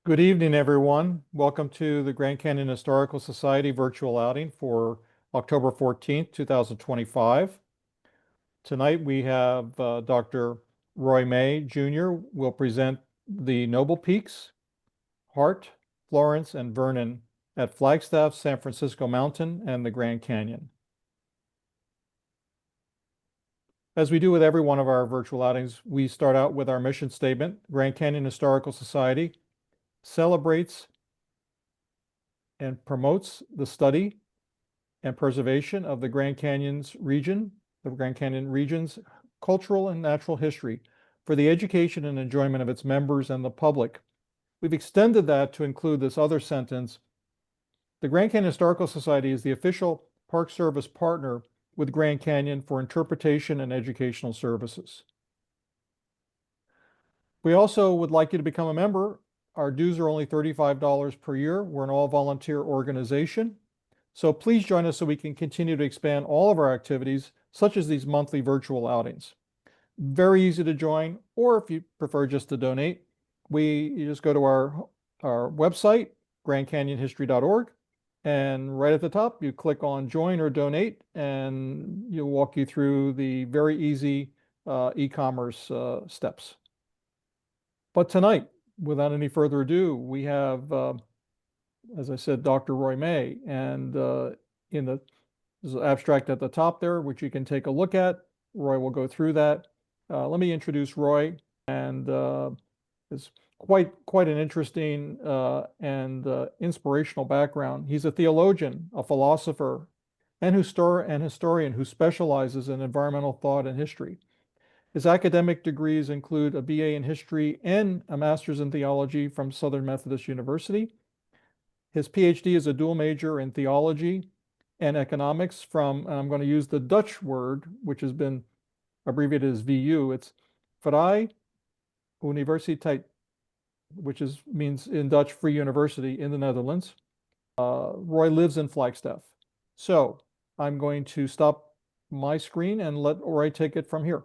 Good evening, everyone. Welcome to the Grand Canyon Historical Society virtual outing for October 14th, 2025. Tonight we have Dr. Roy May Jr. will present the Noble Peaks, Hart, Florence, and Vernon at Flagstaff, San Francisco Mountain, and the Grand Canyon. As we do with every one of our virtual outings, we start out with our mission statement. Grand Canyon Historical Society celebrates and promotes the study and preservation of the Grand Canyon's region, the Grand Canyon region's cultural and natural history for the education and enjoyment of its members and the public. We've extended that to include this other sentence. The Grand Canyon Historical Society is the official Park Service partner with Grand Canyon for interpretation and educational services. We also would like you to become a member. Our dues are only $35 per year. We're an all-volunteer organization. So please join us so we can continue to expand all of our activities, such as these monthly virtual outings. Very easy to join, or if you prefer just to donate, you just go to our website, grandcanyonhistory.org, and right at the top, you click on join or donate, and you'll walk you through the very easy e-commerce steps. But tonight, without any further ado, we have, as I said, Dr. Roy May, and there's an abstract at the top there, which you can take a look at. Roy will go through that. Let me introduce Roy, and it's quite an interesting and inspirational background. He's a theologian, a philosopher, and historian who specializes in environmental thought and history. His academic degrees include a BA in history and a master's in theology from Southern Methodist University. His PhD is a dual major in theology and economics from, and I'm going to use the Dutch word, which has been abbreviated as VU. It's Vrije Universiteit, which means in Dutch, Free University in the Netherlands. Roy lives in Flagstaff. So I'm going to stop my screen and let Roy take it from here.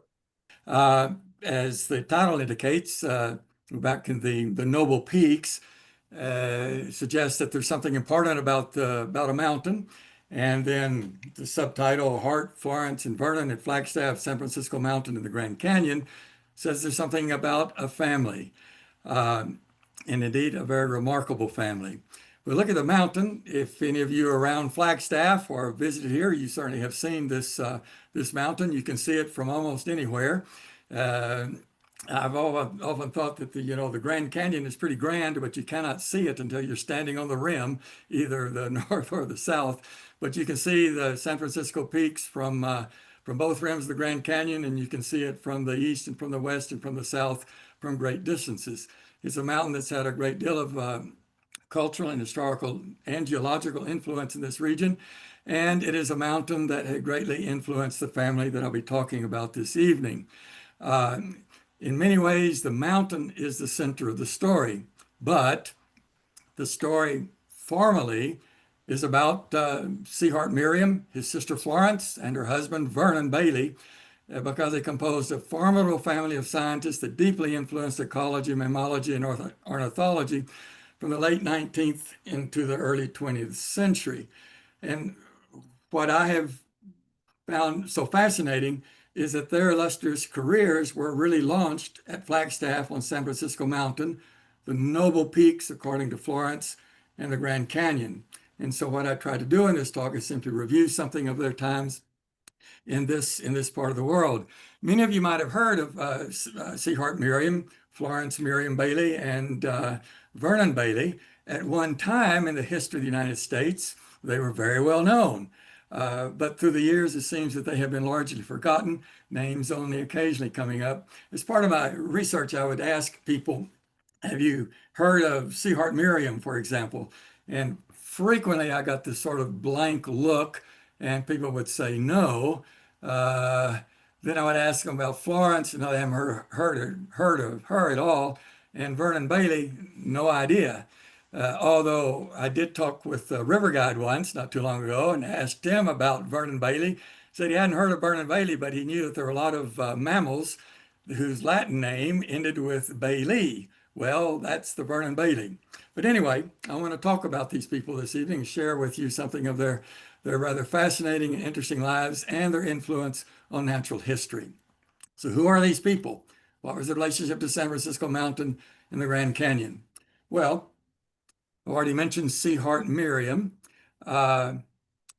As the title indicates, back in the Noble Peaks, suggests that there's something important about a mountain. And then the subtitle, Hart, Florence, and Vernon at Flagstaff, San Francisco Mountain, and the Grand Canyon, says there's something about a family, and indeed a very remarkable family. We look at the mountain. If any of you are around Flagstaff or visited here, you certainly have seen this mountain. You can see it from almost anywhere. I've often thought that the Grand Canyon is pretty grand, but you cannot see it until you're standing on the rim, either the north or the south. But you can see the San Francisco peaks from both rims of the Grand Canyon, and you can see it from the east and from the west and from the south from great distances. It's a mountain that's had a great deal of cultural and historical and geological influence in this region. And it is a mountain that had greatly influenced the family that I'll be talking about this evening. In many ways, the mountain is the center of the story, but the story formally is about C. Hart Merriam, his sister Florence, and her husband Vernon Bailey, because they composed a formidable family of scientists that deeply influenced ecology, mammalogy, and ornithology from the late 19th into the early 20th century. And what I have found so fascinating is that their illustrious careers were really launched at Flagstaff on San Francisco Mountain, the Noble Peaks, according to Florence, and the Grand Canyon. And so what I try to do in this talk is simply review something of their times in this part of the world. Many of you might have heard of C. Hart Merriam, Florence Merriam Bailey, and Vernon Bailey. At one time in the history of the United States, they were very well known. But through the years, it seems that they have been largely forgotten, names only occasionally coming up. As part of my research, I would ask people, have you heard of C. Hart Merriam, for example? And frequently I got this sort of blank look, and people would say no. Then I would ask them about Florence, and I haven't heard of her at all. And Vernon Bailey, no idea. Although I did talk with a river guide once, not too long ago, and asked him about Vernon Bailey. Said he hadn't heard of Vernon Bailey, but he knew that there were a lot of mammals whose Latin name ended with Bailey, Well, that's the Vernon Bailey. But anyway, I want to talk about these people this evening and share with you something of their rather fascinating and interesting lives and their influence on natural history. So who are these people? What was the relationship to San Francisco Mountain and the Grand Canyon? Well, I've already mentioned C. Hart Merriam. Uh,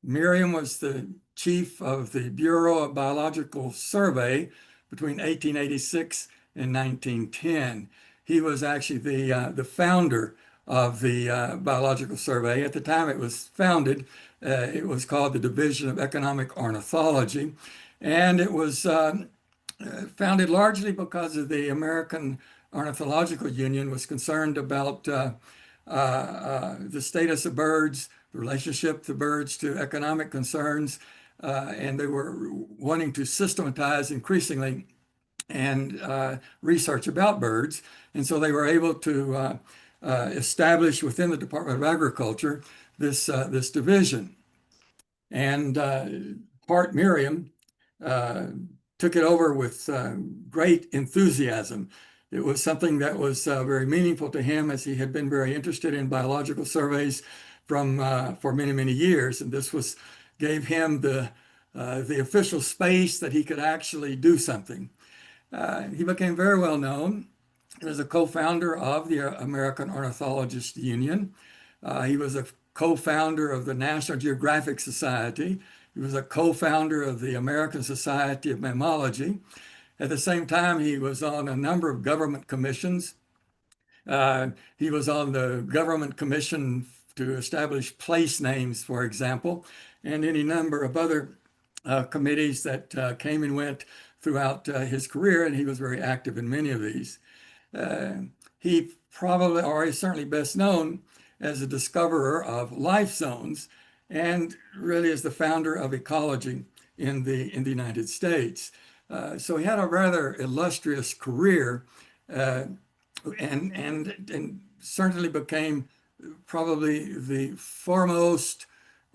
Merriam was the chief of the Bureau of Biological Survey between 1886 and 1910. He was actually the founder of the Biological Survey. At the time it was founded, it was called the Division of Economic Ornithology, and it was founded largely because of the American Ornithological Union was concerned about the status of birds, the relationship of birds to economic concerns, and they were wanting to systematize increasingly and research about birds. And so they were able to establish within the Department of Agriculture this division. And Hart Merriam took it over with great enthusiasm. It was something that was very meaningful to him, as he had been very interested in biological surveys for many, many years. And this gave him the official space that he could actually do something. He became very well known as a co-founder of the American Ornithologist Union. He was a co-founder of the National Geographic Society. He was a co-founder of the American Society of Mammalogy. At the same time, he was on a number of government commissions. He was on the government commission to establish place names, for example, and any number of other committees that came and went throughout his career, and he was very active in many of these. He probably, or is certainly best known as a discoverer of life zones, and really as the founder of ecology in the United States. So he had a rather illustrious career, and certainly became probably the foremost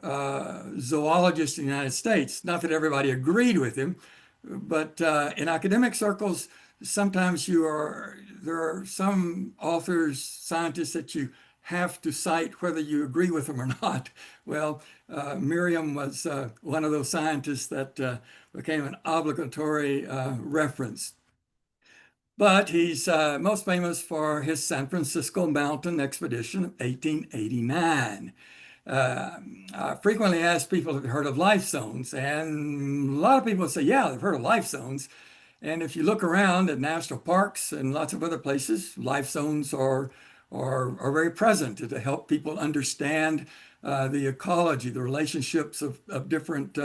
zoologist in the United States. Not that everybody agreed with him, but in academic circles, sometimes there are some authors, scientists that you have to cite whether you agree with them or not. Well, Merriam was one of those scientists that became an obligatory reference. But he's most famous for his San Francisco Mountain expedition of 1889. I frequently ask people if they've heard of life zones, and a lot of people say, yeah, they've heard of life zones. And if you look around at national parks and lots of other places, life zones are very present to help people understand the ecology, the relationships of different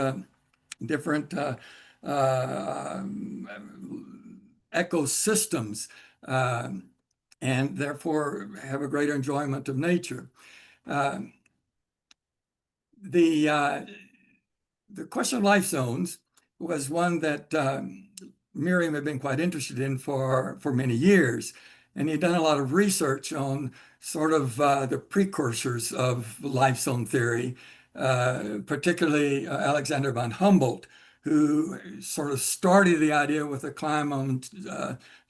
ecosystems, and therefore have a greater enjoyment of nature. The question of life zones was one that Merriam had been quite interested in for many years. And he'd done a lot of research on sort of the precursors of life zone theory, particularly Alexander von Humboldt, who sort of started the idea with a climb on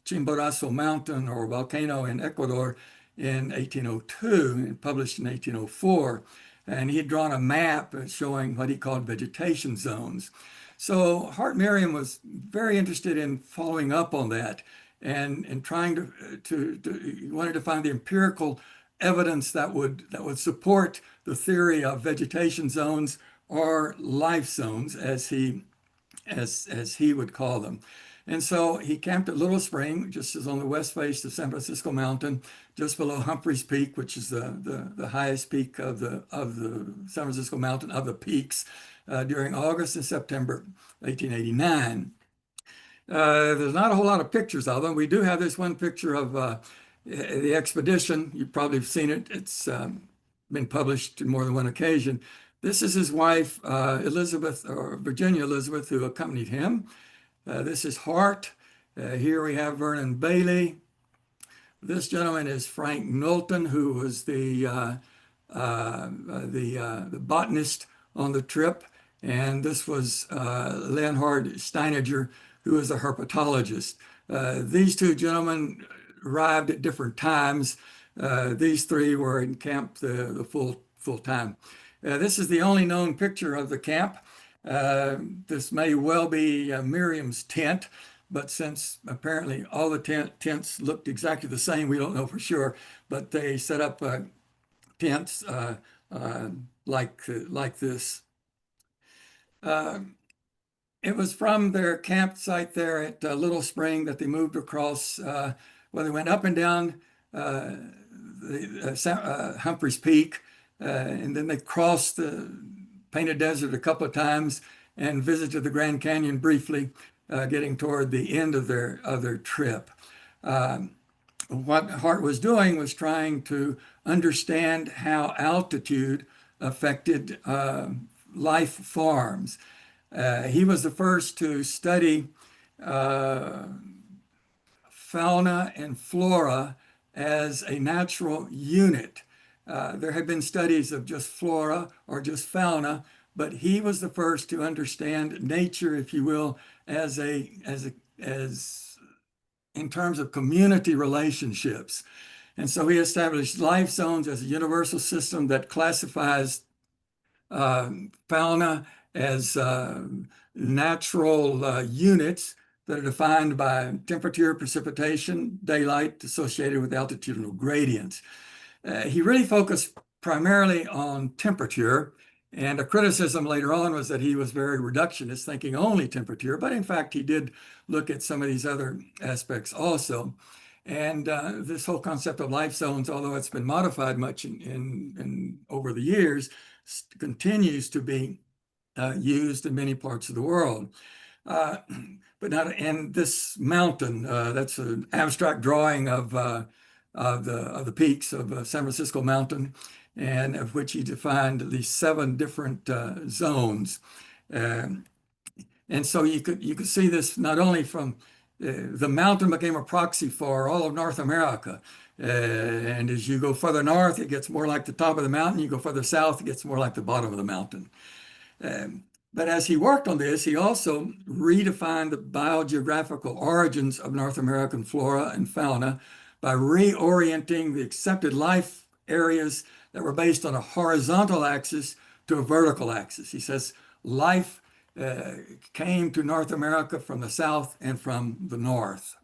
Chimborazo Mountain or volcano in Ecuador in 1802 and published in 1804. And he had drawn a map showing what he called vegetation zones. So Hart Merriam was very interested in following up on that and trying he wanted to find the empirical evidence that would support the theory of vegetation zones or life zones, as he would call them. And so he camped at Little Spring, just as on the west face of San Francisco Mountain, just below Humphreys Peak, which is the highest peak of the San Francisco Mountain, of the peaks, during August and September 1889. There's not a whole lot of pictures of them. We do have this one picture of the expedition. You've probably seen it. It's been published in more than one occasion. This is his wife, Elizabeth, or Virginia Elizabeth, who accompanied him. This is Hart. Here we have Vernon Bailey. This gentleman is Frank Knowlton, who was the botanist on the trip. And this was Leonhard Steiniger, who was a herpetologist. These two gentlemen arrived at different times. These three were in camp the full time. This is the only known picture of the camp. This may well be Miriam's tent, but since apparently all the tents looked exactly the same, we don't know for sure. But they set up tents like this. It was from their campsite there at Little Spring that they moved across, they went up and down Humphreys Peak, and then they crossed the Painted Desert a couple of times and visited the Grand Canyon briefly, getting toward the end of their trip. What Hart was doing was trying to understand how altitude affected life forms. He was the first to study fauna and flora as a natural unit. There had been studies of just flora or just fauna, but he was the first to understand nature, if you will, as in terms of community relationships. And so he established life zones as a universal system that classifies fauna as natural units that are defined by temperature, precipitation, daylight associated with altitudinal gradients. He really focused primarily on temperature, and a criticism later on was that he was very reductionist, thinking only temperature, but in fact he did look at some of these other aspects also. And this whole concept of life zones, although it's been modified much in over the years, continues to be used in many parts of the world. But not, and this mountain, that's an abstract drawing of the peaks of San Francisco Mountain, and of which he defined at least 7 different zones. And so you could see this not only from the mountain became a proxy for all of North America. And as you go further north, it gets more like the top of the mountain. You go further south, it gets more like the bottom of the mountain. But as he worked on this, he also redefined the biogeographical origins of North American flora and fauna by reorienting the accepted life areas that were based on a horizontal axis to a vertical axis. He says life came to North America from the south and from the north.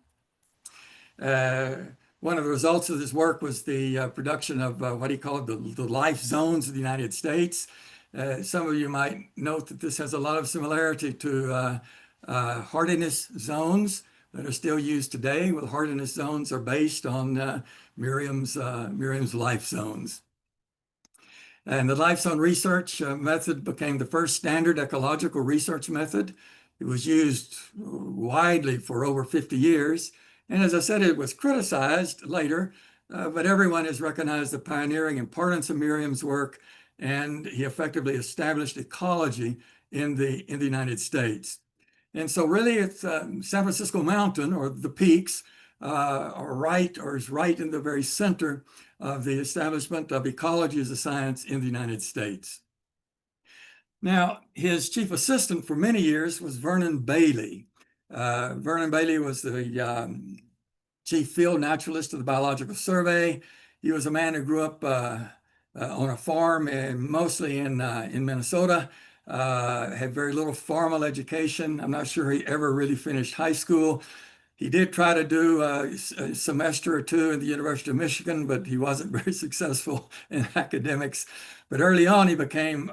One of the results of this work was the production of what he called the life zones of the United States. Some of you might note that this has a lot of similarity to hardiness zones that are still used today. Well, hardiness zones are based on Merriam's life zones. And the life zone research method became the first standard ecological research method. It was used widely for over 50 years. And as I said, it was criticized later, but everyone has recognized the pioneering importance of Merriam's work, and he effectively established ecology in the United States. And so really it's San Francisco Mountain, or the peaks, is right in the very center of the establishment of ecology as a science in the United States. Now, his chief assistant for many years was Vernon Bailey. Vernon Bailey was the chief field naturalist of the Biological Survey. He was a man who grew up on a farm, mostly in Minnesota. Had very little formal education. I'm not sure he ever really finished high school. He did try to do a semester or two at the University of Michigan, but he wasn't very successful in academics. But early on, he became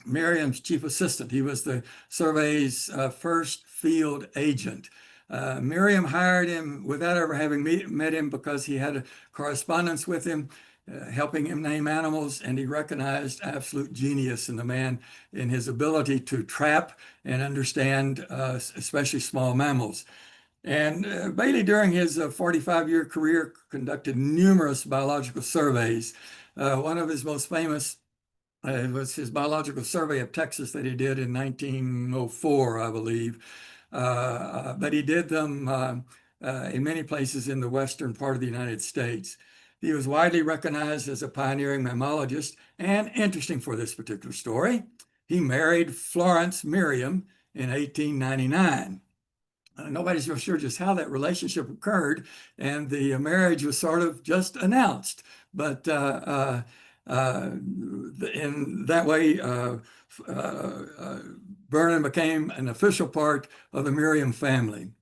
Merriam's chief assistant. He was the survey's first field agent. Merriam hired him without ever having met him because he had a correspondence with him, helping him name animals, and he recognized absolute genius in the man in his ability to trap and understand especially small mammals. And Bailey, during his 45-year career, conducted numerous biological surveys. One of his most famous was his biological survey of Texas that he did in 1904, I believe. But he did them in many places in the western part of the United States. He was widely recognized as a pioneering mammologist, and interesting for this particular story, he married Florence Merriam in 1899. Nobody's real sure just how that relationship occurred, and the marriage was sort of just announced. But in that way, Vernon became an official part of the Merriam family.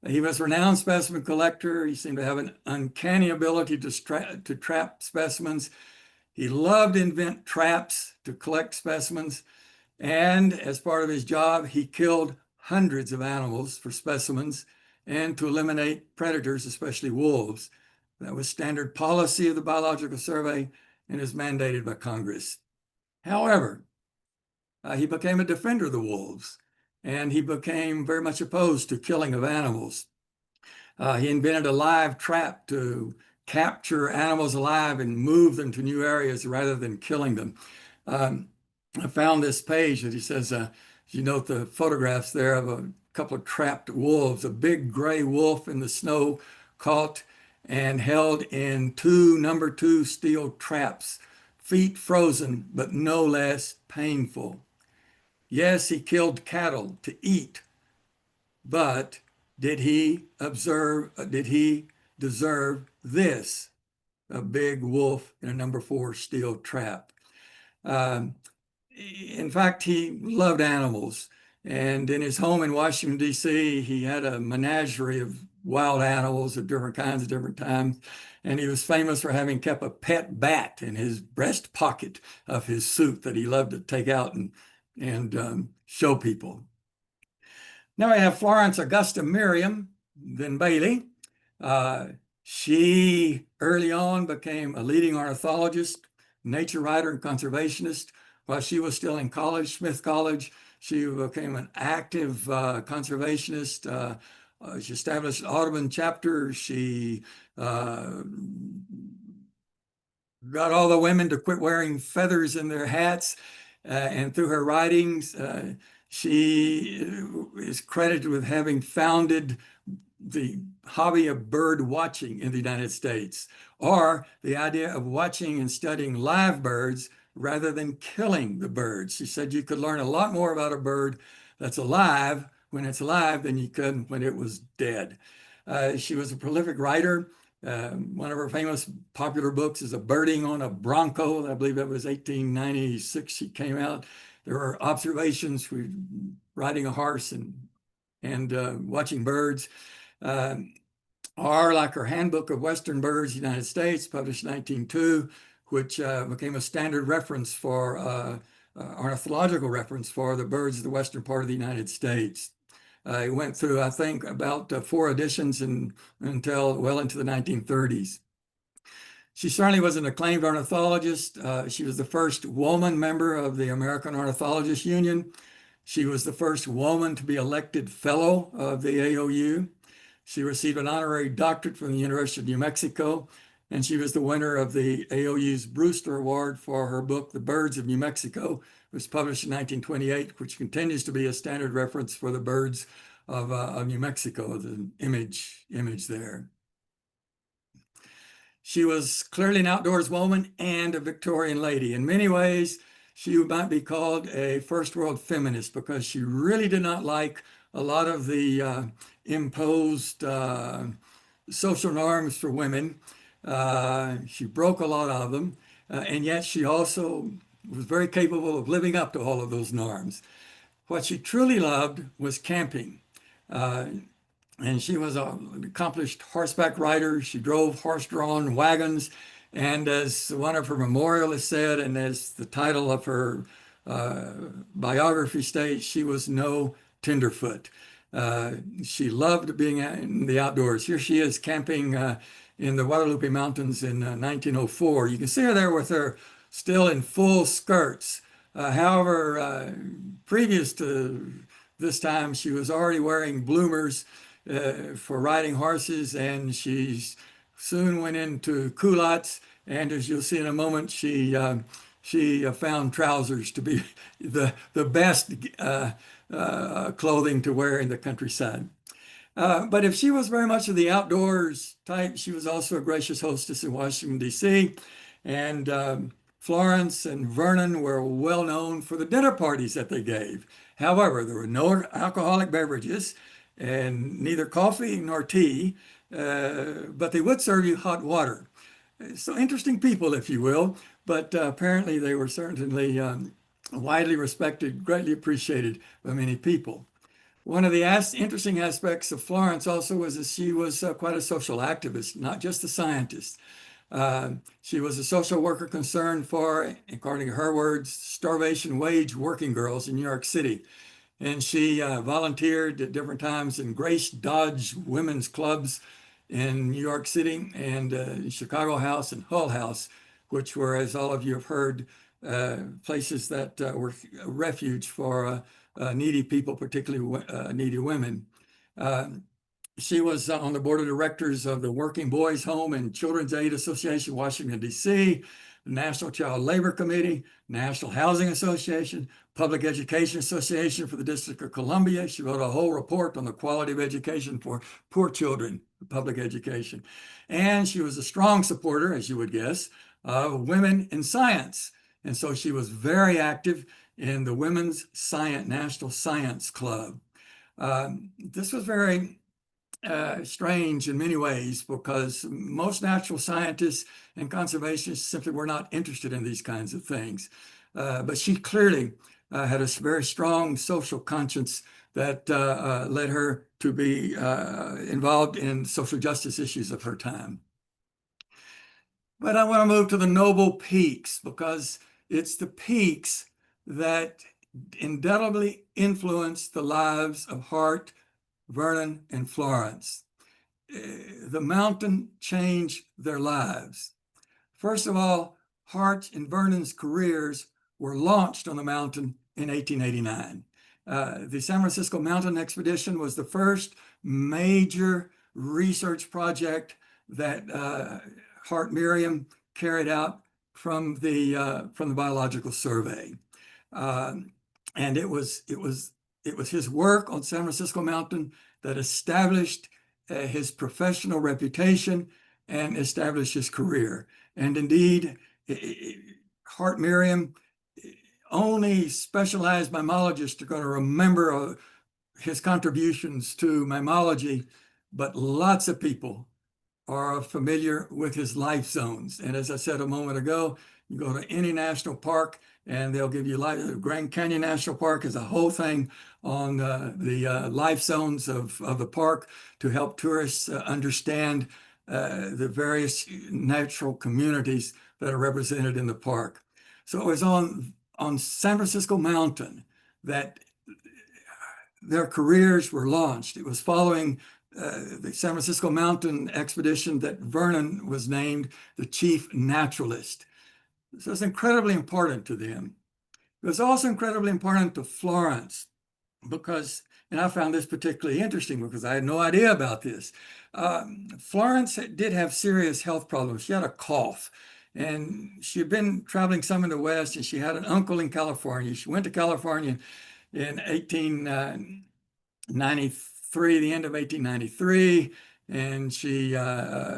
He was a renowned specimen collector. He seemed to have an uncanny ability to trap specimens. He loved to invent traps to collect specimens. And as part of his job, he killed hundreds of animals for specimens and to eliminate predators, especially wolves. That was standard policy of the Biological Survey and is mandated by Congress. However, he became a defender of the wolves, and he became very much opposed to killing of animals. He invented a live trap to capture animals alive and move them to new areas rather than killing them. I found this page that he says, you note the photographs there of a couple of trapped wolves, a big gray wolf in the snow caught and held in two number 2 steel traps, feet frozen, but no less painful. Yes, he killed cattle to eat, but did he deserve this? A big wolf in a number 4 steel trap. In fact, he loved animals. And in his home in Washington, D.C., he had a menagerie of wild animals of different kinds at different times. And he was famous for having kept a pet bat in his breast pocket of his suit that he loved to take out and show people. Now we have Florence Augusta Merriam, then Bailey. She early on became a leading ornithologist, nature writer, and conservationist. While she was still in college, Smith College, she became an active conservationist. She established an Audubon chapter. She got all the women to quit wearing feathers in their hats. And through her writings, she is credited with having founded the hobby of bird watching in the United States, or the idea of watching and studying live birds rather than killing the birds. She said you could learn a lot more about a bird that's alive when it's alive than you could when it was dead. She was a prolific writer. One of her famous popular books is A Birding on a Bronco. I believe that was 1896 she came out. There were observations for riding a horse and watching birds. Or like her Handbook of Western Birds, United States, published in 1902, which became a standard reference for ornithological reference for the birds of the western part of the United States. It went through, I think, about 4 editions until well into the 1930s. She certainly was an acclaimed ornithologist. She was the first woman member of the American Ornithologists Union. She was the first woman to be elected fellow of the AOU. She received an honorary doctorate from the University of New Mexico, and she was the winner of the AOU's Brewster Award for her book, The Birds of New Mexico. It was published in 1928, which continues to be a standard reference for the birds of New Mexico, the image there. She was clearly an outdoors woman and a Victorian lady. In many ways, she might be called a first world feminist because she really did not like a lot of the imposed social norms for women. She broke a lot of them, and yet she also was very capable of living up to all of those norms. What she truly loved was camping. And she was an accomplished horseback rider. She drove horse-drawn wagons. And as one of her memorialists said, and as the title of her biography states, she was no tenderfoot. She loved being in the outdoors. Here she is camping in the Guadalupe Mountains in 1904. You can see her there with her still in full skirts. However, previous to this time, she was already wearing bloomers for riding horses, and she soon went into culottes. And as you'll see in a moment, she found trousers to be the best clothing to wear in the countryside. But if she was very much of the outdoors type, she was also a gracious hostess in Washington, D.C. And Florence and Vernon were well known for the dinner parties that they gave. However, there were no alcoholic beverages, and neither coffee nor tea, but they would serve you hot water. So interesting people, if you will, but apparently they were certainly widely respected, greatly appreciated by many people. One of the interesting aspects of Florence also was that she was quite a social activist, not just a scientist. She was a social worker concerned for, according to her words, starvation wage working girls in New York City. And she volunteered at different times in Grace Dodge women's clubs in New York City and Chicago House and Hull House, which were, as all of you have heard, places that were a refuge for needy people, particularly needy women. She was on the board of directors of the Working Boys Home and Children's Aid Association, Washington, D.C., the National Child Labor Committee, National Housing Association, Public Education Association for the District of Columbia. She wrote a whole report on the quality of education for poor children, public education. And she was a strong supporter, as you would guess, of women in science. And so she was very active in the Women's National Science Club. This was very strange in many ways because most natural scientists and conservationists simply were not interested in these kinds of things. But she clearly had a very strong social conscience that led her to be involved in social justice issues of her time. But I want to move to the noble peaks because it's the peaks that indelibly influenced the lives of Hart, Vernon, and Florence. The mountain changed their lives. First of all, Hart and Vernon's careers were launched on the mountain in 1889. The San Francisco Mountain Expedition was the first major research project that Hart Merriam carried out from the Biological Survey. And it was his work on San Francisco Mountain that established his professional reputation and established his career. And indeed, Hart Merriam, only specialized mammalogists are going to remember his contributions to mammalogy, but lots of people are familiar with his life zones. And as I said a moment ago, you go to any national park and they'll give you Grand Canyon National Park is a whole thing on the life zones of the park to help tourists understand the various natural communities that are represented in the park. So it was on San Francisco Mountain that their careers were launched. It was following the San Francisco Mountain expedition that Vernon was named the chief naturalist. So it's incredibly important to them. It was also incredibly important to Florence because, and I found this particularly interesting because I had no idea about this. Florence did have serious health problems. She had a cough and she had been traveling some in the West and she had an uncle in California. She went to California in 1893, the end of 1893, and she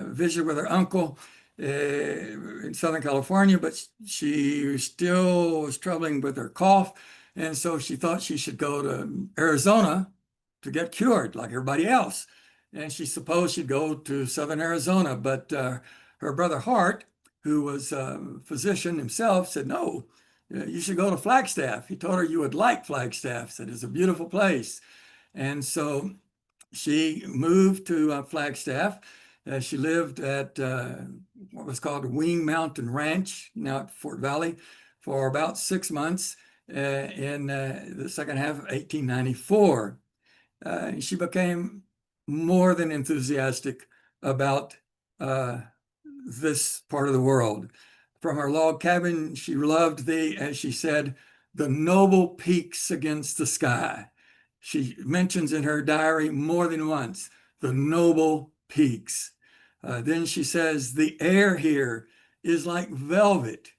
visited with her uncle in Southern California, but she still was struggling with her cough. And so she thought she should go to Arizona to get cured like everybody else. And she supposed she'd go to Southern Arizona, but her brother Hart, who was a physician himself, said, no, you should go to Flagstaff. He told her you would like Flagstaff, said it's a beautiful place. And so she moved to Flagstaff. She lived at what was called Wing Mountain Ranch, now at Fort Valley, for about 6 months in the second half of 1894. She became more than enthusiastic about this part of the world. From her log cabin, she loved as she said, the noble peaks against the sky. She mentions in her diary more than once, the noble peaks. Then she says, the air here is like velvet.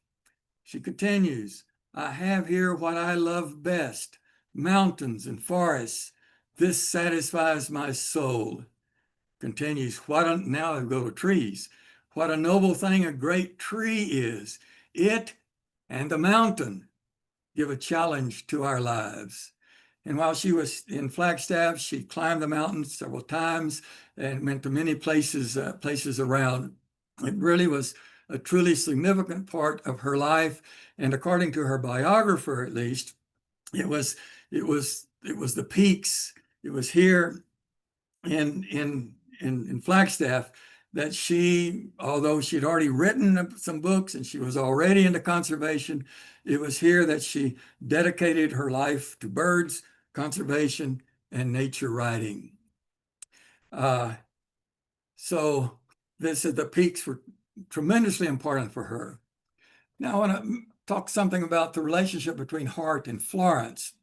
She continues, I have here what I love best, mountains and forests. This satisfies my soul. Continues, now I go to trees. What a noble thing a great tree is. It and the mountain give a challenge to our lives. And while she was in Flagstaff, she climbed the mountains several times and went to many places around. It really was a truly significant part of her life. And according to her biographer, at least, it was the peaks. It was here in Flagstaff that she, although she'd already written some books and she was already into conservation, it was here that she dedicated her life to birds, conservation, and nature writing. So the peaks were tremendously important for her. Now I want to talk something about the relationship between Hart and Florence.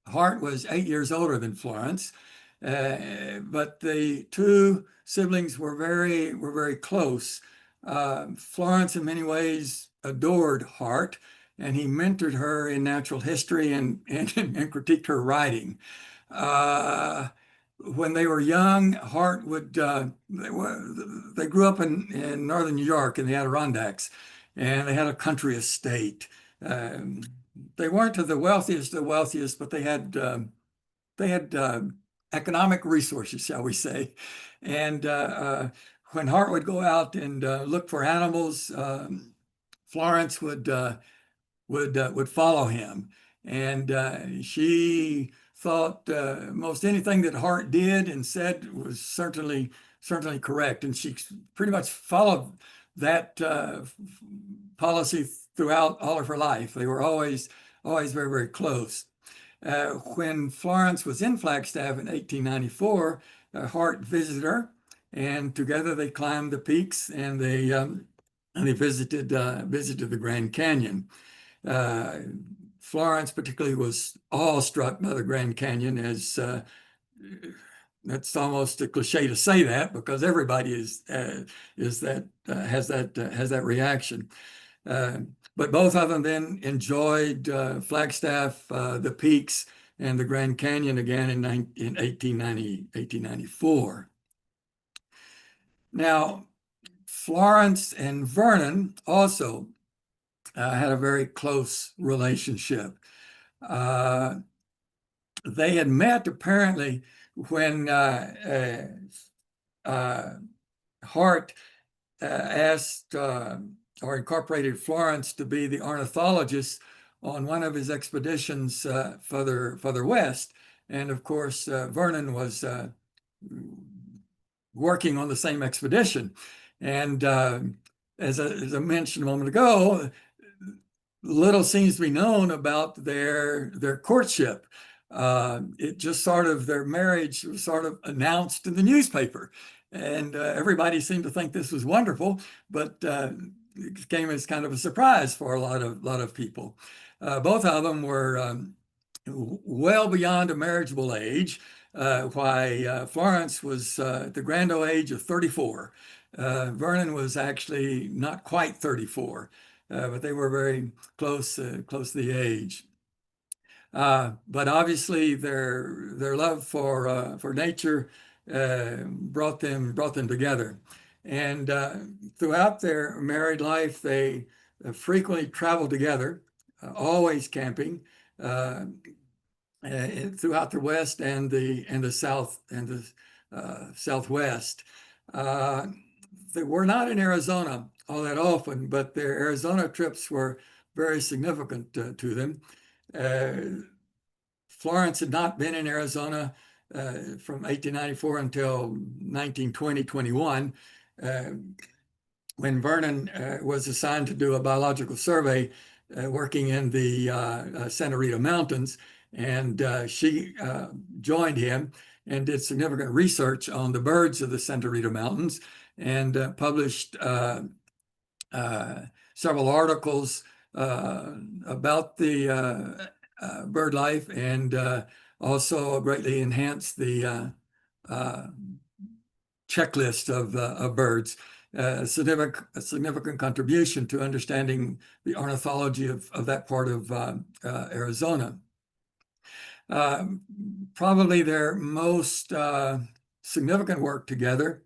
Hart was 8 years older than Florence, but the two siblings were very close. Florence, in many ways, adored Hart, and he mentored her in natural history and critiqued her writing. When they were young, Hart would they grew up in northern New York in the Adirondacks, and they had a country estate. They weren't the wealthiest, but they had economic resources, shall we say. And when Hart would go out and look for animals, Florence would follow him. And she thought most anything that Hart did and said was certainly correct. And she pretty much followed that policy throughout all of her life. They were always very close. When Florence was in Flagstaff in 1894, Hart visited her, and together they climbed the peaks and they visited the Grand Canyon. Florence particularly was awestruck by the Grand Canyon, as that's almost a cliche to say that because everybody has that reaction. But both of them then enjoyed Flagstaff, the peaks, and the Grand Canyon again in 1894. Now, Florence and Vernon also had a very close relationship. They had met apparently when Hart asked or incorporated Florence to be the ornithologist on one of his expeditions further west. And of course, Vernon was working on the same expedition. And as I mentioned a moment ago, little seems to be known about their courtship. It just their marriage was sort of announced in the newspaper. And everybody seemed to think this was wonderful, but it came as kind of a surprise for a lot of people. Both of them were well beyond a marriageable age, while Florence was at the grand old age of 34. Vernon was actually not quite 34, but they were very close to the age. But obviously, their love for nature brought them together. And throughout their married life, they frequently traveled together, always camping throughout the West and the South and the Southwest. They were not in Arizona all that often, but their Arizona trips were very significant to them. Florence had not been in Arizona from 1894 until 1920-21, when Vernon was assigned to do a biological survey working in the Santa Rita Mountains. And she joined him and did significant research on the birds of the Santa Rita Mountains and published several articles about the bird life, and also greatly enhanced the checklist of birds. A significant contribution to understanding the ornithology of that part of Arizona. Probably their most significant work together,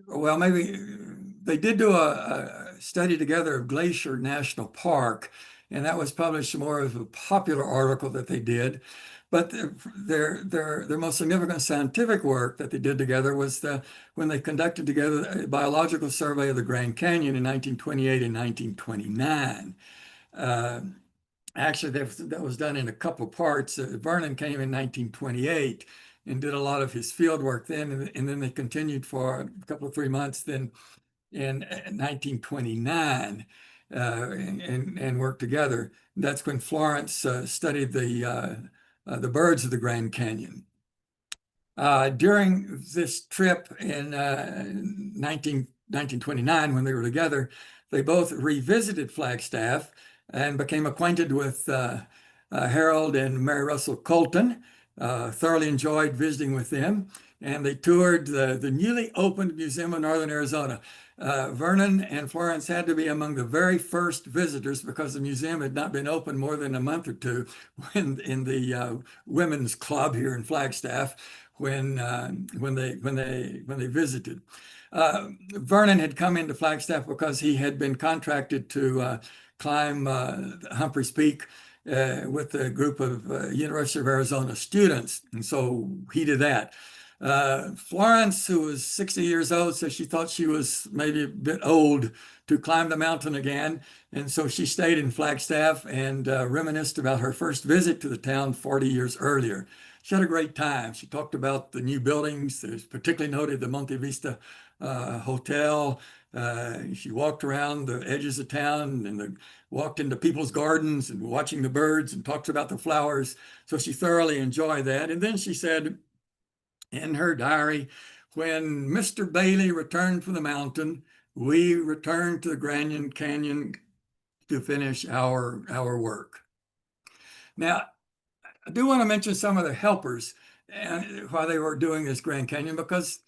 well, maybe they did do a study together of Glacier National Park, and that was published more of a popular article that they did. But their most significant scientific work that they did together was when they conducted together a biological survey of the Grand Canyon in 1928 and 1929. Actually, that was done in a couple of parts. Vernon came in 1928 and did a lot of his field work then, and then they continued for a couple of 3 months then in 1929 and worked together. That's when Florence studied the birds of the Grand Canyon. During this trip in 1929, when they were together, they both revisited Flagstaff and became acquainted with Harold and Mary Russell Colton, thoroughly enjoyed visiting with them, and they toured the newly opened Museum of Northern Arizona. Vernon and Florence had to be among the very first visitors because the museum had not been open more than a month or two when in the women's club here in Flagstaff when they visited. Vernon had come into Flagstaff because he had been contracted to climb Humphreys Peak with a group of University of Arizona students, and so he did that. Florence, who was 60 years old, said she thought she was maybe a bit old to climb the mountain again, and so she stayed in Flagstaff and reminisced about her first visit to the town 40 years earlier. She had a great time. She talked about the new buildings. There's particularly noted the Monte Vista Hotel. She walked around the edges of town and walked into people's gardens and watching the birds and talked about the flowers. So she thoroughly enjoyed that. And then she said in her diary, when Mr. Bailey returned from the mountain, we returned to the Grand Canyon to finish our work. Now, I do want to mention some of the helpers and while they were doing this Grand Canyon, because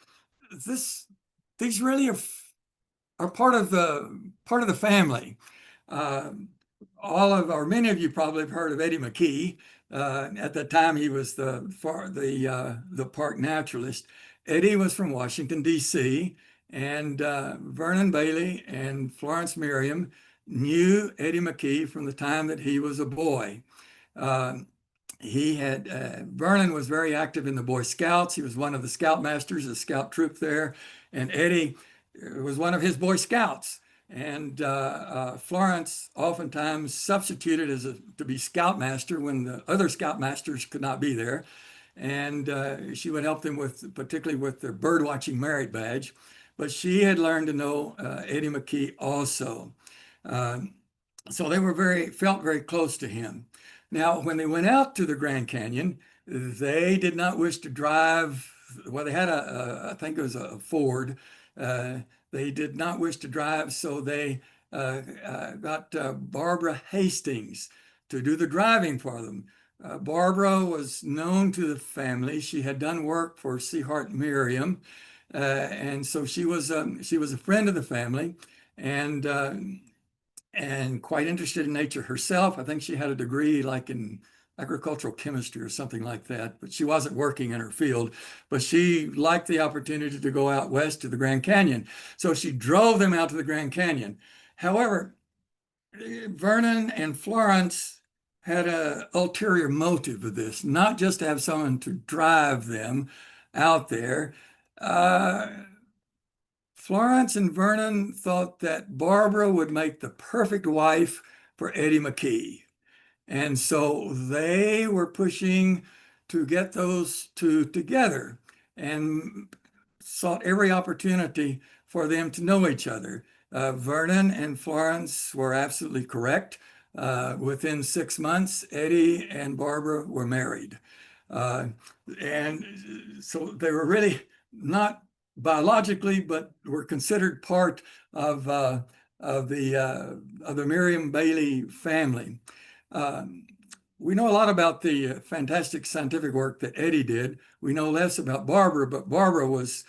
these really are part of the family. Many of you probably have heard of Eddie McKee. At the time, he was the park naturalist. Eddie was from Washington, D.C., and Vernon Bailey and Florence Merriam knew Eddie McKee from the time that he was a boy. Vernon was very active in the Boy Scouts. He was one of the scoutmasters, the scout troop there, and Eddie was one of his Boy Scouts. And Florence oftentimes substituted to be scoutmaster when the other scoutmasters could not be there. And she would help them particularly with their birdwatching merit badge. But she had learned to know Eddie McKee also. So they felt very close to him. Now, when they went out to the Grand Canyon, they did not wish to drive. Well, they had I think it was a Ford. They did not wish to drive, so they got Barbara Hastings to do the driving for them. Barbara was known to the family. She had done work for Hart Merriam, and so she was a friend of the family, and quite interested in nature herself. I think she had a degree like in agricultural chemistry or something like that, but she wasn't working in her field. But she liked the opportunity to go out west to the Grand Canyon. So she drove them out to the Grand Canyon. However, Vernon and Florence had an ulterior motive of this, not just to have someone to drive them out there. Florence and Vernon thought that Barbara would make the perfect wife for Eddie McKee. And so they were pushing to get those two together and sought every opportunity for them to know each other. Vernon and Florence were absolutely correct. Within 6 months, Eddie and Barbara were married. And so they were really not biologically, but were considered part of the Merriam Bailey family. We know a lot about the fantastic scientific work that Eddie did. We know less about Barbara, but Barbara was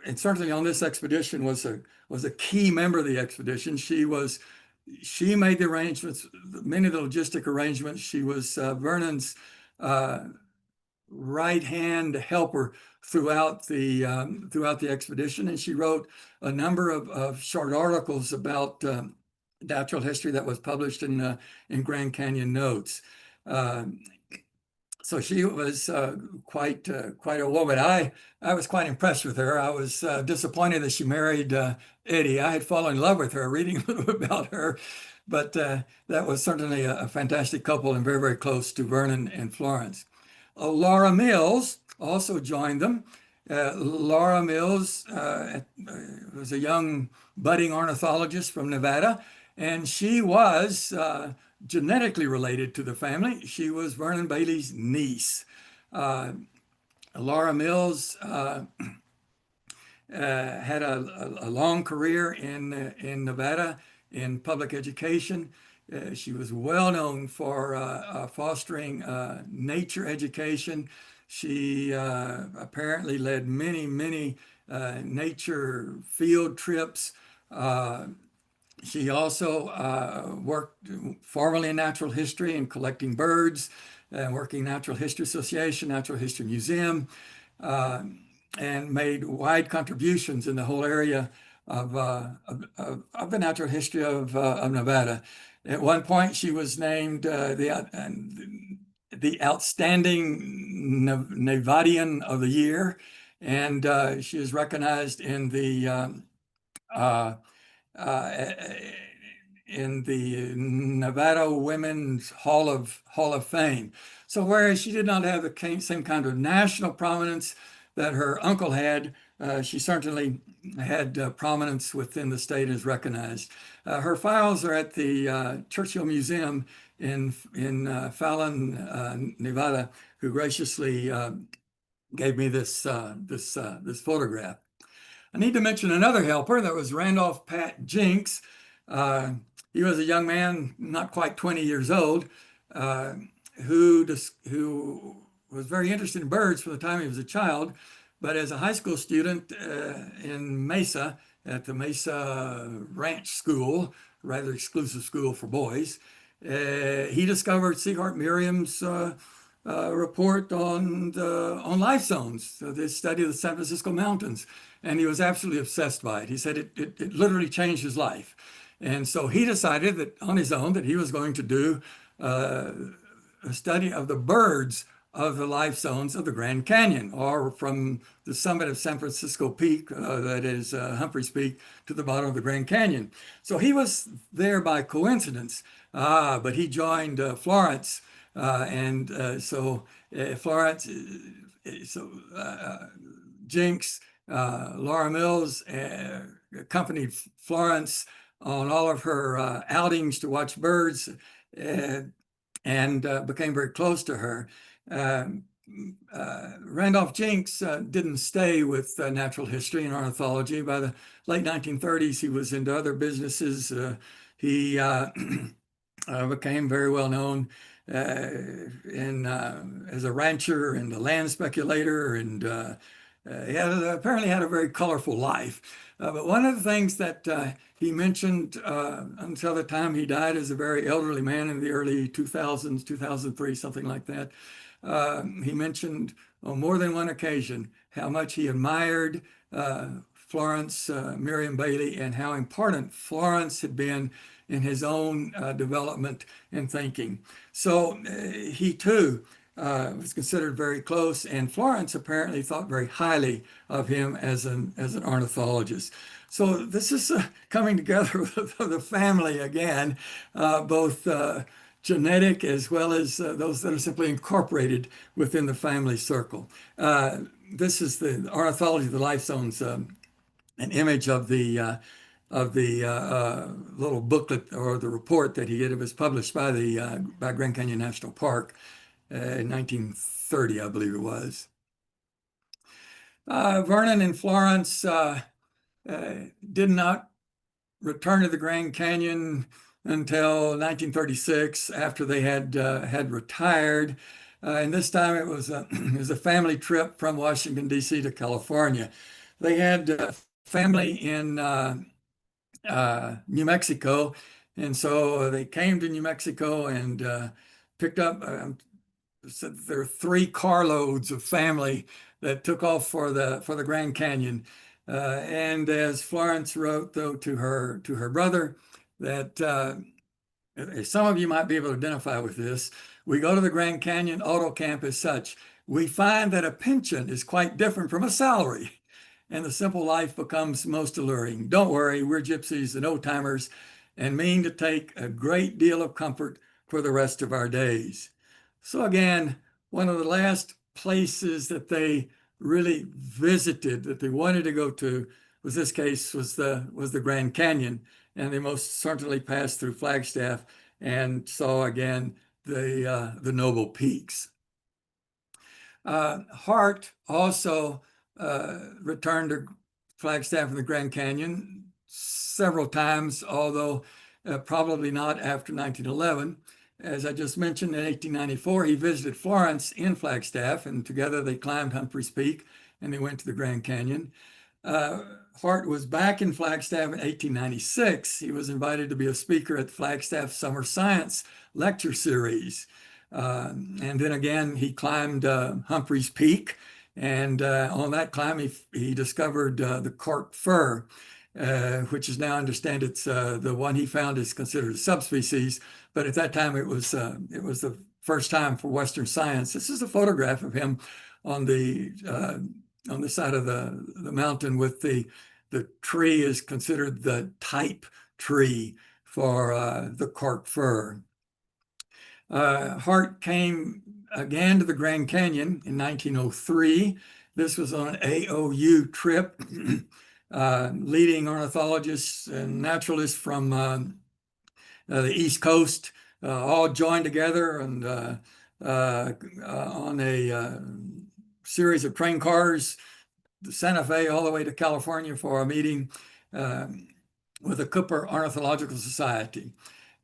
and certainly on this expedition was a key member of the expedition. She made the arrangements, many of the logistic arrangements. She was Vernon's right-hand helper throughout the expedition, and she wrote a number of short articles about natural history that was published in Grand Canyon Notes. So she was quite a woman. I was quite impressed with her. I was disappointed that she married Eddie. I had fallen in love with her reading a little bit about her, but that was certainly a fantastic couple and very, very close to Vernon and Florence. Laura Mills also joined them. Laura Mills was a young budding ornithologist from Nevada, and she was genetically related to the family. She was Vernon Bailey's niece. Laura Mills had a long career in Nevada in public education. She was well known for fostering nature education. She apparently led many nature field trips. She also worked formally in natural history and collecting birds, working Natural History Association, Natural History Museum, and made wide contributions in the whole area of the natural history of Nevada. At one point, she was named the outstanding Nevadian of the year, and she is recognized in the Nevada Women's Hall of Fame. So whereas she did not have the same kind of national prominence that her uncle had, she certainly had prominence within the state as recognized. Her files are at the Churchill Museum in Fallon, Nevada, who graciously gave me this photograph. I need to mention another helper. That was Randolph Pat Jinks. He was a young man, not quite 20 years old, who was very interested in birds from the time he was a child. But as a high school student in Mesa, at the Mesa Ranch School, rather exclusive school for boys, he discovered C. Hart Merriam's report on life zones, so this study of the San Francisco mountains, and he was absolutely obsessed by it. He said it literally changed his life, and so he decided that on his own that he was going to do a study of the birds of the life zones of the Grand Canyon, or from the summit of San Francisco Peak, that is Humphreys Peak, to the bottom of the Grand Canyon. So he was there by coincidence, but he joined Florence, Florence, Jinks, Laura Mills accompanied Florence on all of her outings to watch birds, and became very close to her. Randolph Jinks didn't stay with natural history and ornithology. By the late 1930s, he was into other businesses. He became very well known as a rancher and a land speculator, and he apparently had a very colorful life. But one of the things that he mentioned until the time he died as a very elderly man in the early 2000s, 2003, something like that, he mentioned on more than one occasion how much he admired Florence Merriam Bailey and how important Florence had been in his own development and thinking. So he too was considered very close, and Florence apparently thought very highly of him as an ornithologist. So this is coming together with the family again, both genetic as well as those that are simply incorporated within the family circle. This is the Ornithology of the Life Zones, an image of the little booklet or the report that he did. It was published by Grand Canyon National Park in 1930, I believe it was. Vernon and Florence did not return to the Grand Canyon until 1936, after they had retired. And this time it was a family trip from Washington, D.C. to California. They had family in New Mexico, and so they came to New Mexico and picked up. Said there were 3 carloads of family that took off for the Grand Canyon. And as Florence wrote, though, to her brother, that some of you might be able to identify with this. We go to the Grand Canyon Auto Camp as such. We find that a pension is quite different from a salary, and the simple life becomes most alluring. Don't worry, we're gypsies and old-timers and mean to take a great deal of comfort for the rest of our days. So again, one of the last places that they really visited, that they wanted to go to, was the Grand Canyon, and they most certainly passed through Flagstaff and saw again the noble peaks. Hart also returned to Flagstaff and the Grand Canyon several times, although probably not after 1911. As I just mentioned, in 1894, he visited Florence in Flagstaff, and together they climbed Humphreys Peak and they went to the Grand Canyon. Hart was back in Flagstaff in 1896. He was invited to be a speaker at the Flagstaff Summer Science Lecture Series. And then again, he climbed Humphreys Peak, and on that climb, he discovered the cork fir, which is now, I understand, it's the one he found is considered a subspecies, but at that time it was the first time for Western science. This is a photograph of him on the side of the mountain with the tree is considered the type tree for the cork fir. Hart came again to the Grand Canyon in 1903. This was on an AOU trip. Leading ornithologists and naturalists from the East Coast all joined together and on a series of train cars, the Santa Fe all the way to California for a meeting with the Cooper Ornithological Society.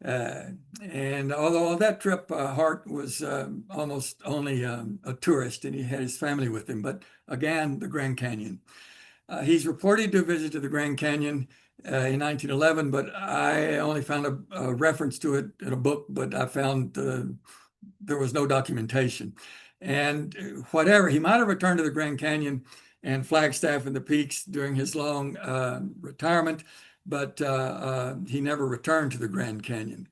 And although on that trip, Hart was almost only a tourist, and he had his family with him, but again, the Grand Canyon. He's reported to have visited the Grand Canyon in 1911, but I only found a reference to it in a book, but I found there was no documentation. And whatever, he might have returned to the Grand Canyon and Flagstaff and the peaks during his long retirement, but he never returned to the Grand Canyon.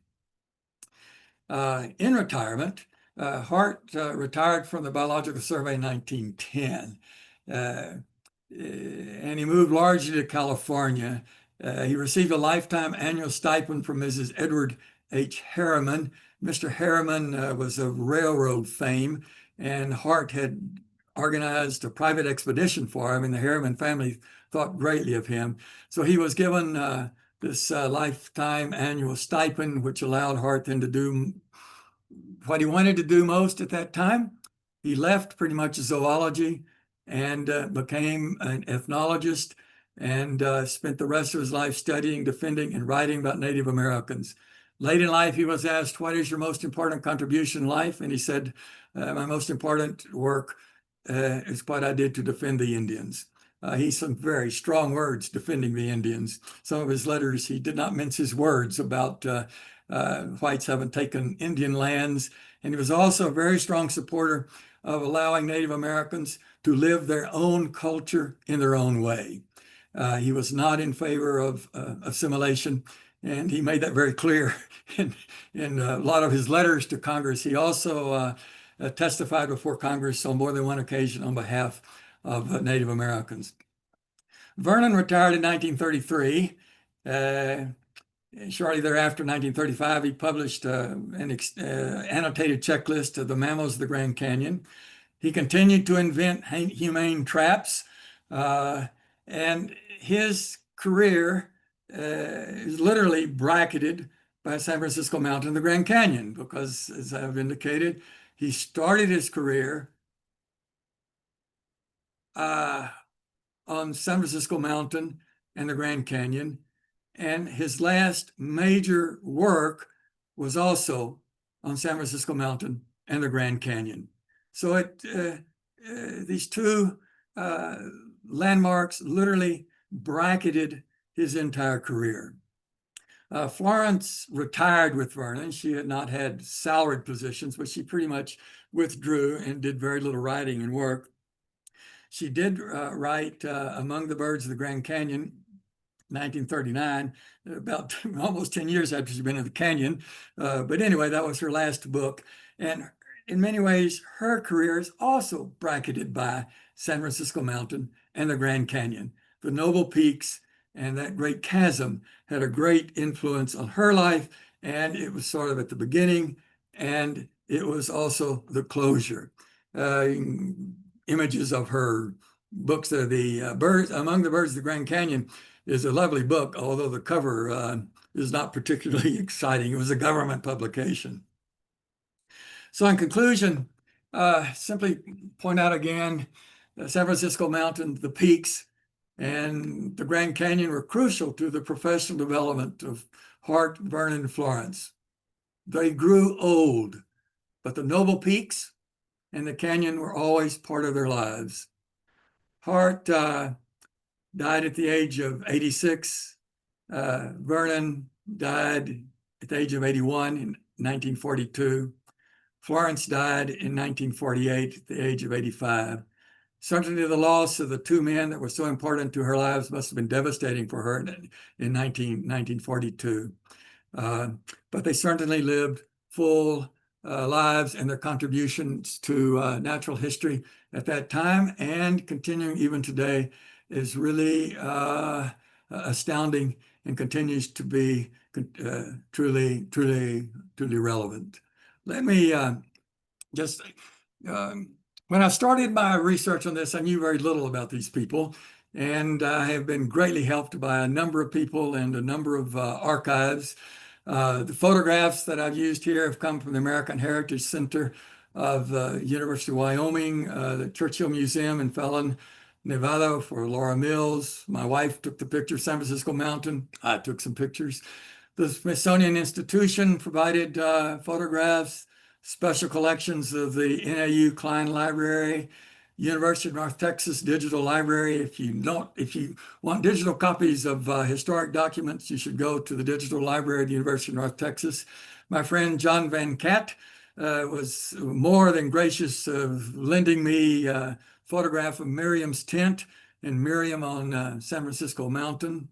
In retirement, Hart retired from the Biological Survey in 1910. And he moved largely to California. He received a lifetime annual stipend from Mrs. Edward H. Harriman. Mr. Harriman was of railroad fame, and Hart had organized a private expedition for him, and the Harriman family thought greatly of him. So he was given this lifetime annual stipend, which allowed Hart then to do what he wanted to do most at that time. He left pretty much zoology and became an ethnologist and spent the rest of his life studying, defending, and writing about Native Americans. Late in life, he was asked, "What is your most important contribution in life?" And he said, "My most important work is what I did to defend the Indians." He some very strong words defending the Indians. Some of his letters, he did not mince his words about whites haven't taken Indian lands. And he was also a very strong supporter of allowing Native Americans to live their own culture in their own way. He was not in favor of assimilation, and he made that very clear in a lot of his letters to Congress. He also testified before Congress on more than one occasion on behalf of Native Americans. Vernon retired in 1933. Shortly thereafter, 1935, he published an annotated checklist of the mammals of the Grand Canyon. He continued to invent humane traps, and his career is literally bracketed by San Francisco Mountain and the Grand Canyon, because, as I've indicated, he started his career on San Francisco Mountain and the Grand Canyon, and his last major work was also on San Francisco Mountain and the Grand Canyon. So these two landmarks literally bracketed his entire career. Florence retired with Vernon. She had not had salaried positions, but she pretty much withdrew and did very little writing and work. She did write Among the Birds of the Grand Canyon, 1939, about almost 10 years after she'd been in the canyon. But anyway, that was her last book. And in many ways, her career is also bracketed by San Francisco Mountain and the Grand Canyon. The noble peaks and that great chasm had a great influence on her life, and it was sort of at the beginning, and it was also the closure. Images of her books, the birds among the birds of the Grand Canyon, is a lovely book, although the cover is not particularly exciting. It was a government publication. So in conclusion, simply point out again, San Francisco Mountain, the peaks, and the Grand Canyon were crucial to the professional development of Hart, Vernon, and Florence. They grew old, but the noble peaks and the canyon were always part of their lives. Hart died at the age of 86. Vernon died at the age of 81 in 1942. Florence died in 1948 at the age of 85. Certainly the loss of the two men that were so important to her lives must have been devastating for her in 1942. But they certainly lived full lives, and their contributions to natural history at that time and continuing even today is really astounding and continues to be truly relevant. Let me just, when I started my research on this, I knew very little about these people, and I have been greatly helped by a number of people and a number of archives. The photographs that I've used here have come from the American Heritage Center of the University of Wyoming, the Churchill Museum in Fallon, Nevada for Laura Mills. My wife took the picture of San Francisco Mountain. I took some pictures. The Smithsonian Institution provided photographs, special collections of the NAU Klein Library, University of North Texas Digital Library. If you want digital copies of historic documents, you should go to the Digital Library at the University of North Texas. My friend John Van Cat was more than gracious of lending me a photograph of Miriam's tent and Miriam on San Francisco Mountain.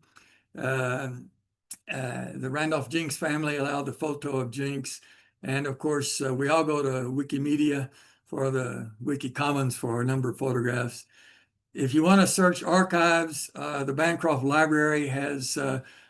The Randolph Jinks family allowed the photo of Jinks. And of course, we all go to Wikimedia for the Wiki Commons for a number of photographs. If you want to search archives, the Bancroft Library has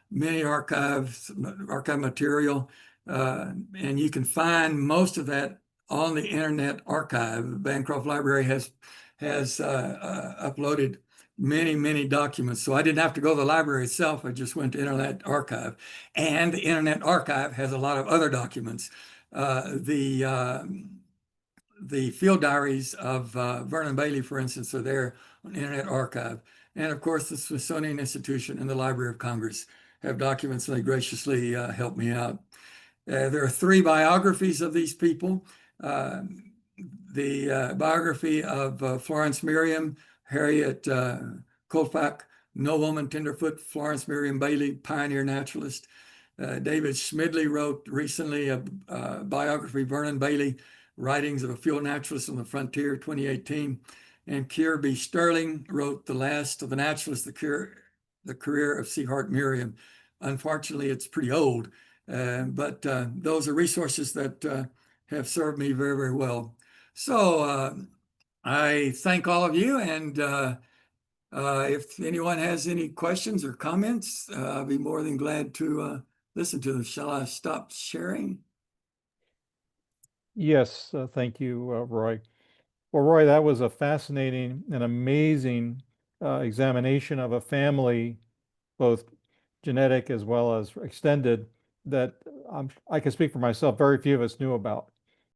many archive material, and you can find most of that on the Internet Archive. The Bancroft Library has uploaded many documents. So I didn't have to go to the library itself. I just went to Internet Archive. And the Internet Archive has a lot of other documents. The field diaries of Vernon Bailey, for instance, are there on Internet Archive. And of course, the Smithsonian Institution and the Library of Congress have documents, and they graciously helped me out. There are 3 biographies of these people. The biography of Florence Merriam, Harriet Colfax, nobleman, tenderfoot, Florence Merriam Bailey, pioneer naturalist. David Schmidley wrote recently a biography, Vernon Bailey, Writings of a Field Naturalist on the Frontier, 2018. And Keir B. Sterling wrote The Last of the Naturalists, the Career of C. Hart Merriam. Unfortunately, it's pretty old, but those are resources that have served me very well. So I thank all of you, and if anyone has any questions or comments, I'll be more than glad to listen to them. Shall I stop sharing? Yes, thank you, Roy. Well, Roy, that was a fascinating and amazing examination of a family, both genetic as well as extended, that I can speak for myself, very few of us knew about.